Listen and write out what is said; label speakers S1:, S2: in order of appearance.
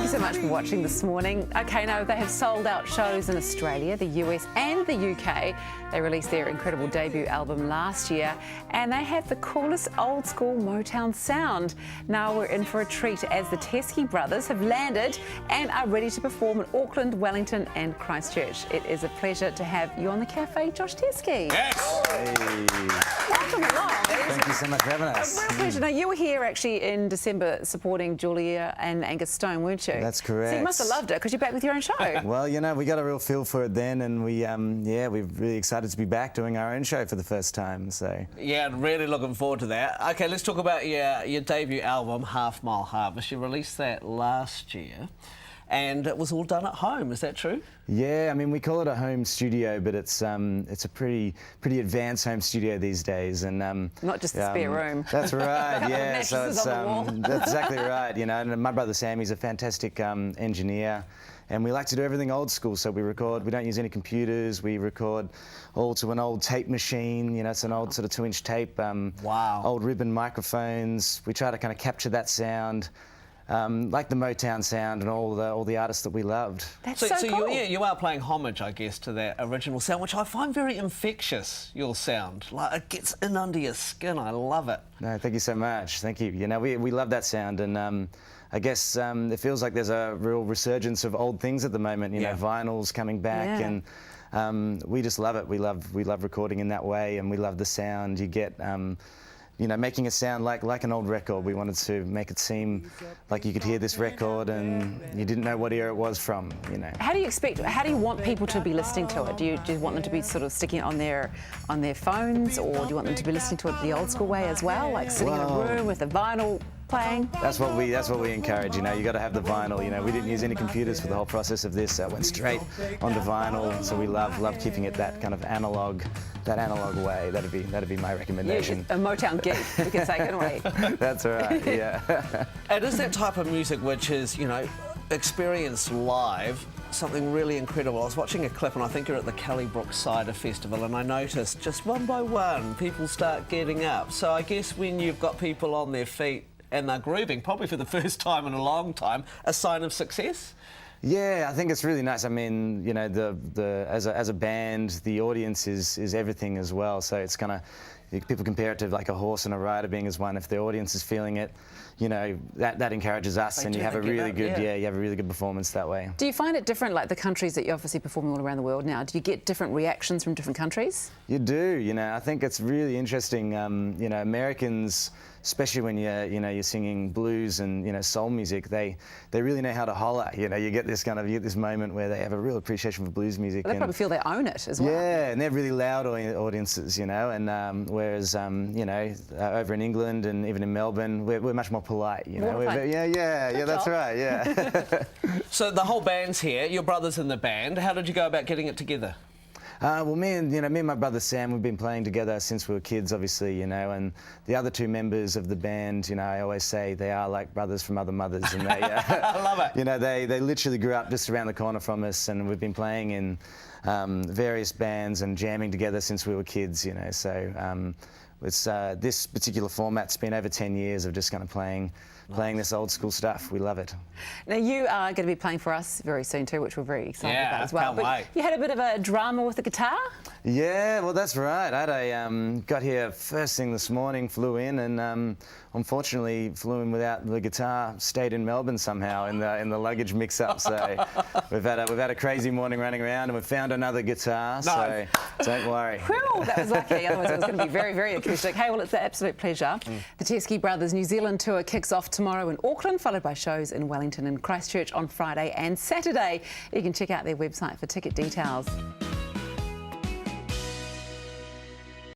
S1: you so much for watching this morning. Okay, now they have sold out shows in Australia, the US and the UK. They released their incredible debut album last year and they have the coolest old school Motown sound. Now we're in for a treat as the Teskey Brothers have landed and are ready to perform in Auckland, Wellington and Christchurch. It is a pleasure to have you on the cafe, Josh Teskey.
S2: Yes!
S1: Hey. Welcome along.
S3: Thank you so much for having us.
S1: A real pleasure. Now, you were here actually in December supporting Julia and Angus Stone, weren't you?
S3: That's correct.
S1: So you must have loved it because you're back with your own show.
S3: Well, you know, we got a real feel for it then, and we're really excited to be back doing our own show for the first time. So
S2: yeah, really looking forward to that. Okay, let's talk about your debut album, Half Mile Harvest. You released that last year, and it was all done at home. Is that true?
S3: yeah, I mean, we call it a home studio, but it's a pretty advanced home studio these days, and
S1: not just the spare room.
S3: That's right. Yeah, so it's
S1: on
S3: that's exactly right. You know, and my brother Sammy's a fantastic engineer. And we like to do everything old school, so we don't use any computers, we record all to an old tape machine, you know, it's an old sort of 2-inch tape,
S2: wow.
S3: Old ribbon microphones. We try to kind of capture that sound, like the Motown sound and all the artists that we loved.
S1: That's so cool.
S2: You are playing homage, I guess, to that original sound, which I find very infectious, your sound. Like, it gets in under your skin, I love it.
S3: No, thank you so much, thank you. You know, we love that sound, and I guess it feels like there's a real resurgence of old things at the moment. You know, vinyl's coming back, and we just love it. We love recording in that way, and we love the sound you get. You know, making it sound like an old record. We wanted to make it seem like you could hear this record and you didn't know what era it was from. You know.
S1: How do you want people to be listening to it? Do you want them to be sort of sticking it on their phones, or do you want them to be listening to it the old school way as well, like sitting in a room with a vinyl playing?
S3: That's what we encourage. You know, you got to have the vinyl. You know, we didn't use any computers for the whole process of this. It went straight onto vinyl. So we love keeping it that kind of analog way. That'd be my recommendation.
S1: Yeah, a Motown geek, we can say, couldn't we?
S3: That's right. Yeah.
S2: And is that type of music which is, you know, experienced live, something really incredible. I was watching a clip, and I think you're at the Kellybrook Cider Festival, and I noticed just one by one people start getting up. So I guess when you've got people on their feet and they're grooving, probably for the first time in a long time, a sign of success?
S3: Yeah, I think it's really nice. I mean, you know, as a band, the audience is everything as well. So it's kind of, people compare it to like a horse and a rider being as one. If the audience is feeling it, you know, that encourages us, and you have a really good, you have a really good performance that way.
S1: Do you find it different, like the countries that you're obviously performing all around the world now? Do you get different reactions from different countries?
S3: You do. You know, I think it's really interesting. You know, Americans, especially when you're singing blues and, you know, soul music, they really know how to holler. You know, you get this moment where they have a real appreciation for blues music.
S1: Well, they probably feel they own it as well.
S3: Yeah, and they're really loud audiences, you know, and whereas you know, over in England and even in Melbourne, we're much more polite. You know, yeah, that's right. Yeah.
S2: So the whole band's here. Your brother's in the band. How did you go about getting it together?
S3: Well, me and my brother Sam, we've been playing together since we were kids, obviously, you know, and the other two members of the band, you know, I always say they are like brothers from other mothers, and they,
S2: I love it.
S3: You know, they literally grew up just around the corner from us, and we've been playing in various bands and jamming together since we were kids, you know, so it's this particular format's been over 10 years of just kind of playing this old school stuff. We love it.
S1: Now, you are going to be playing for us very soon too, which we're very excited about as well.
S2: Can't wait.
S1: You had a bit of a drama with the guitar?
S3: Yeah, well, that's right. I got here first thing this morning, flew in, and unfortunately flew in without the guitar. Stayed in Melbourne somehow in the luggage mix-up. So we've had a crazy morning running around, and we've found another guitar. So don't worry.
S1: Whew, that was lucky. Otherwise, it was going to be very, very acoustic. Hey, well, it's an absolute pleasure. The Teskey Brothers New Zealand tour kicks off tomorrow in Auckland, followed by shows in Wellington and Christchurch on Friday and Saturday. You can check out their website for ticket details.